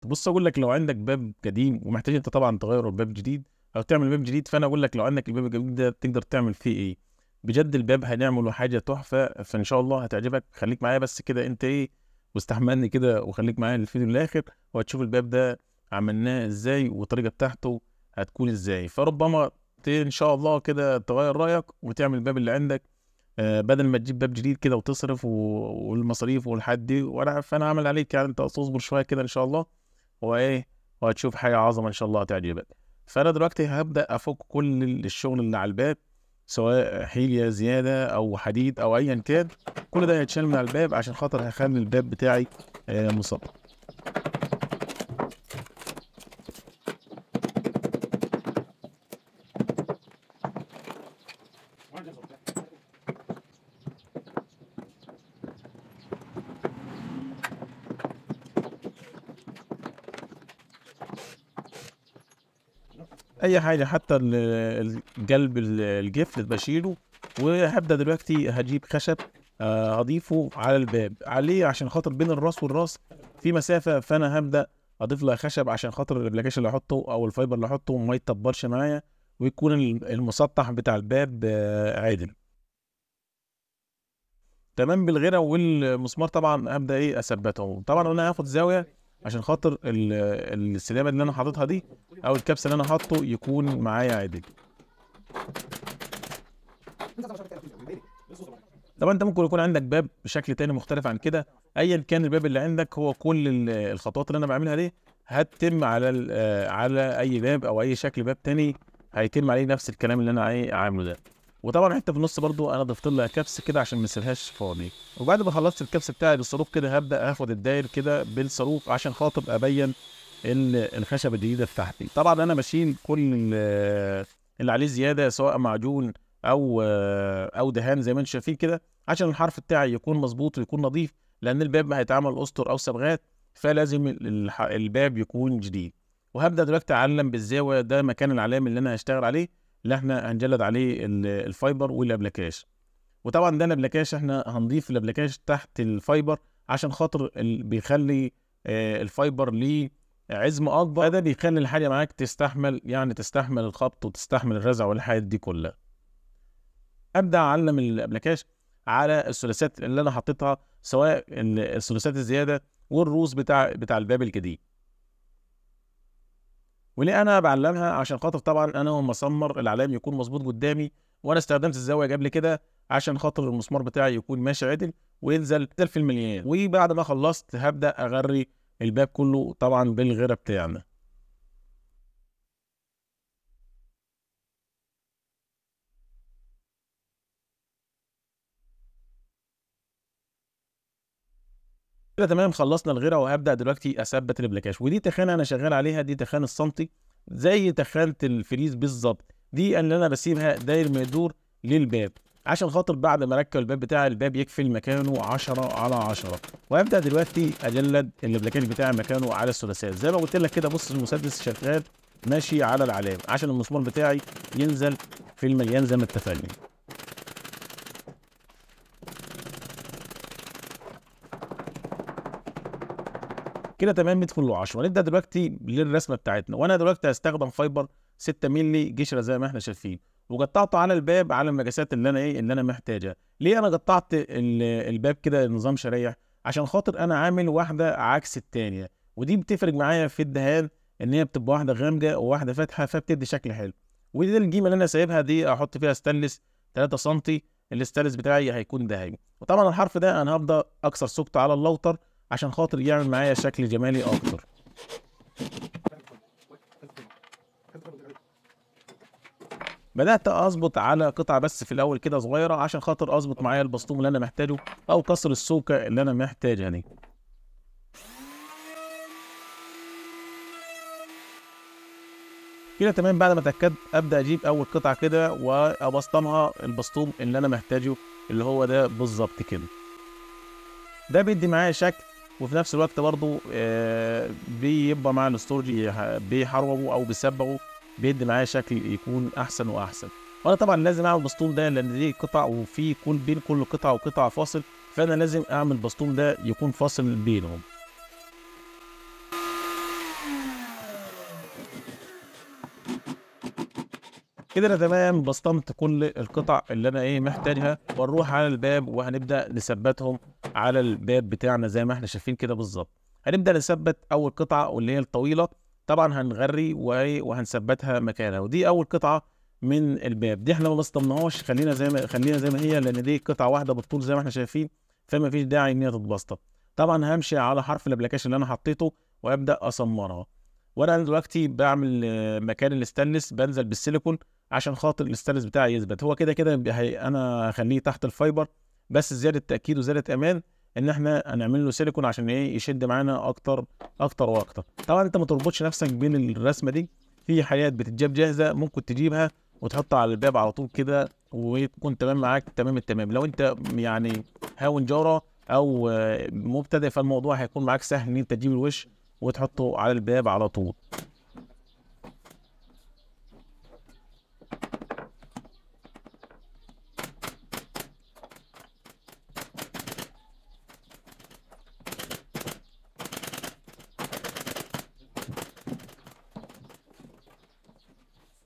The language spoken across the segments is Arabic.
بص اقول لك، لو عندك باب قديم ومحتاج انت طبعا تغيره بباب جديد او تعمل باب جديد، فانا اقول لك لو عندك الباب الجديد ده تقدر تعمل فيه ايه. بجد الباب هنعمله حاجه تحفه، فان شاء الله هتعجبك. خليك معايا بس كده انت ايه، واستحملني كده وخليك معايا الفيديو للاخر، وهتشوف الباب ده عملناه ازاي والطريقه بتاعته هتكون ازاي. فربما ان شاء الله كده تغير رايك وتعمل الباب اللي عندك، بدل ما تجيب باب جديد كده وتصرف والمصاريف والحد دي. فانا عامل عليك يعني، انت اصبر شويه كده ان شاء الله وايه، وهتشوف حاجه عظمه ان شاء الله هتعجبك. فانا دلوقتي هبدا افك كل الشغل اللي على الباب، سواء حيليا زياده او حديد او ايا كان، كل ده هيتشال من على الباب عشان خاطر هخلي الباب بتاعي مصمم. اي حاجه، حتى القلب الجفل بشيله. وهبدا دلوقتي هجيب خشب هضيفه على الباب عليه عشان خاطر بين الراس والراس في مسافه، فانا هبدا اضيف لها خشب عشان خاطر الابلكيشن اللي احطه او الفايبر اللي احطه ما يتطبلش معايا، ويكون المسطح بتاع الباب عادل تمام بالغيره. والمسمار طبعا هبدا ايه اثبته. طبعا انا هاخد زاويه عشان خاطر السلامه اللي انا حاططها دي او الكبس اللي انا حاطه يكون معايا عادل. طبعا انت ممكن يكون عندك باب بشكل تاني مختلف عن كده. ايا كان الباب اللي عندك، هو كل الخطوات اللي انا بعملها دي هتتم على على اي باب او اي شكل باب تاني، هيتم عليه نفس الكلام اللي انا عامله ده. وطبعا حته في النص برضو انا ضفت لها كبس كده عشان ما اسيبهاش فاضي. وبعد ما خلصت الكبس بتاعي بالصاروخ كده، هبدا اخد الداير كده بالصاروخ عشان خاطر ابين الخشب الجديده بتاعتي. طبعا انا بشيل كل اللي عليه زياده، سواء معجون او دهان زي ما انتم شايفين كده، عشان الحرف بتاعي يكون مظبوط ويكون نظيف، لان الباب ما هيتعمل اسطر او صبغات، فلازم الباب يكون جديد. وهبدا دلوقتي اعلم بالزاويه، ده مكان العلامه اللي انا هشتغل عليه، اللي احنا هنجلد عليه الفايبر والابلكاش. وطبعا ده الابلكاش احنا هنضيف الابلكاش تحت الفايبر عشان خاطر بيخلي الفايبر ليه عزم اكبر، ده بيخلي الحاجه معاك تستحمل، يعني تستحمل الخبط وتستحمل الرزع والحاجات دي كلها. ابدا اعلم الابلكاش على الثلاثات اللي انا حطيتها، سواء الثلاثات الزياده والروس بتاع الباب الجديد. وليه انا بعلمها؟ عشان خاطر طبعا انا ومسمر العلام يكون مظبوط قدامي، وانا استخدمت الزاويه قبل كده عشان خاطر المسمار بتاعي يكون ماشي عدل وينزل في المليان. وبعد ما خلصت هبدا اغري الباب كله طبعا بالغيره بتاعنا. كده تمام، خلصنا الغيره. وهبدا دلوقتي اثبت الابلكاش. ودي تخانه انا شغال عليها، دي تخانه السنتي زي تخانه الفريز بالظبط. دي اللي انا بسيبها داير ما يدور للباب عشان خاطر بعد ما اركب الباب بتاعي الباب يقفل مكانه 10/10. وهبدا دلوقتي اجلد الابلكاش بتاعي مكانه على الثلاثات زي ما قلت لك كده. بص المسدس شغال ماشي على العلامه عشان المسمار بتاعي ينزل في المليان زي ما اتفقنا. كده تمام 100 فل 10. نبدا دلوقتي للرسمه بتاعتنا. وانا دلوقتي هستخدم فايبر 6 مللي قشره زي ما احنا شايفين، وقطعته على الباب على المقاسات اللي انا اللي انا محتاجها. ليه انا قطعت الباب كده نظام شرايح؟ عشان خاطر انا عامل واحده عكس التانيه، ودي بتفرق معايا في الدهان، ان هي بتبقى واحده غامقه وواحده فاتحه، فبتدي شكل حلو. ودي الجيمه اللي انا سايبها دي احط فيها ستانلس 3 سم. الاستانلس بتاعي هيكون ذهبي. وطبعا الحرف ده انا هبدا اكسر ثقته على اللوتر عشان خاطر يعمل معايا شكل جمالي اكتر. بدات اظبط على قطعه بس في الاول كده صغيره عشان خاطر اظبط معايا البسطوم اللي انا محتاجه او كسر السوكه اللي انا محتاجها دي. كده تمام. بعد ما اتاكدت ابدا اجيب اول قطعه كده وابسطمها البسطوم اللي انا محتاجه، اللي هو ده بالظبط كده. ده بيدي معايا شكل، وفي نفس الوقت برضو بيبقى مع الاستورج بيحروبه او بيسبغه، بيدي معايا شكل يكون احسن واحسن. وانا طبعا لازم اعمل بسطوم ده لان دي قطع، وفي بين كل قطعه وقطعه فاصل، فانا لازم اعمل بسطوم ده يكون فاصل بينهم. كده انا تمام بسطمت كل القطع اللي انا محتاجها، ونروح على الباب وهنبدا نثبتهم على الباب بتاعنا زي ما احنا شايفين كده بالظبط. هنبدا نثبت اول قطعه واللي هي الطويله، طبعا هنغري وهنثبتها مكانها، ودي اول قطعه من الباب. دي احنا ما بسطمناهاش، خلينا زي ما هي، لان دي قطعه واحده بالطول زي ما احنا شايفين، فما فيش داعي ان هي تتبسطم. طبعا همشي على حرف الابلكيشن اللي انا حطيته وابدا اسمرها. وانا دلوقتي بعمل مكان الاستانلس بنزل بالسيليكون عشان خاطر الاستانلس بتاعي يثبت. هو كده كده انا هخليه تحت الفايبر، بس زياده تاكيد وزياده امان ان احنا هنعمل له سيليكون عشان يشد معانا اكتر اكتر واكتر. طبعا انت ما تربطش نفسك بين الرسمه دي، في حاجات بتتجاب جاهزه ممكن تجيبها وتحطها على الباب على طول كده وتكون تمام معاك تمام التمام. لو انت هاون جاره او مبتدئ، فالموضوع هيكون معاك سهل ان انت تجيب الوش وتحطه على الباب على طول.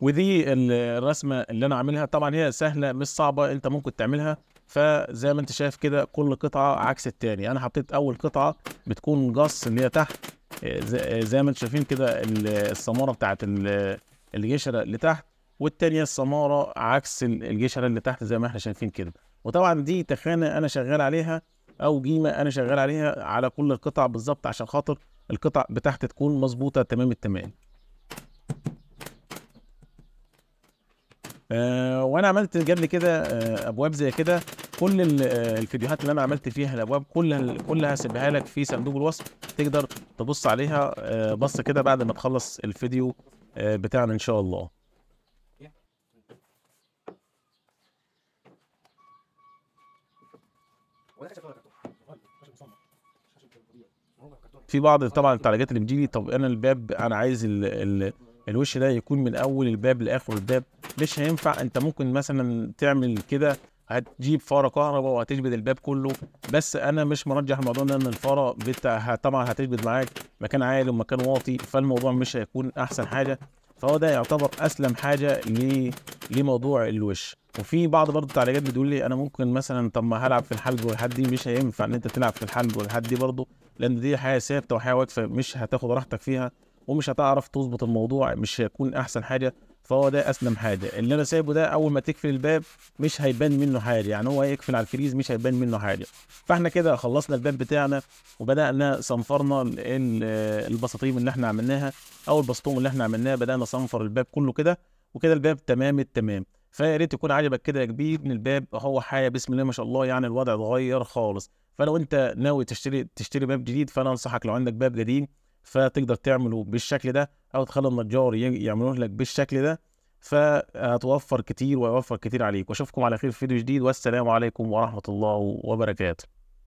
ودي الرسمه اللي انا عاملها، طبعا هي سهله مش صعبه، انت ممكن تعملها. فزي ما انت شايف كده كل قطعه عكس التاني. انا حطيت اول قطعه بتكون جص اللي هي تحت، زي ما انتم شايفين كده السماره بتاعت الجشره اللي تحت، والتانيه السماره عكس الجشره اللي تحت زي ما احنا شايفين كده. وطبعا دي تخانه انا شغال عليها او جيمه انا شغال عليها على كل القطع بالظبط عشان خاطر القطع بتاعتي تكون مظبوطه تمام التمام. وانا عملت قبل كده ابواب زي كده. كل الفيديوهات اللي انا عملت فيها الابواب كلها هسيبها لك في صندوق الوصف، تقدر تبص عليها بص كده بعد ما تخلص الفيديو بتاعنا ان شاء الله. في بعض طبعا التعليقات اللي بتجيلي، طب انا الباب انا عايز الوش ده يكون من اول الباب لاخر الباب. مش هينفع، انت ممكن مثلا تعمل كده، هتجيب فاره كهرباء وهتجبد الباب كله، بس انا مش مرجح الموضوع ده، ان الفاره طبعا هتجبد معاك مكان عالي ومكان واطي، فالموضوع مش هيكون احسن حاجه. فهو ده يعتبر اسلم حاجه لموضوع الوش. وفي بعض برضه التعليقات بتقول لي انا ممكن مثلا، طب ما هلعب في الحلق والحد دي، مش هينفع ان انت تلعب في الحلق والحد دي برضه، لان دي حاجه ثابته وحاجه واقفه، مش هتاخد راحتك فيها ومش هتعرف تظبط الموضوع، مش هيكون احسن حاجه. فهو ده اسلم حاجه اللي انا سايبه ده. اول ما تقفل الباب مش هيبان منه حاجه، يعني هو يقفل على الفريز مش هيبان منه حاجه. فاحنا كده خلصنا الباب بتاعنا وبدانا صنفرنا البساطيم اللي احنا عملناها او البسطوم اللي احنا عملناه، بدانا نصنفر الباب كله كده، وكده الباب تمام التمام. فيا ريت يكون عجبك كده يا كبير من الباب، هو حاجه بسم الله ما شاء الله، يعني الوضع اتغير خالص. فلو انت ناوي تشتري باب جديد، فانا انصحك لو عندك باب قديم فتقدر تعمله بالشكل ده، او تخلي النجار يعملوه لك بالشكل ده، فهتوفر كتير ويوفر كتير عليك. واشوفكم على خير في فيديو جديد، والسلام عليكم ورحمة الله وبركاته.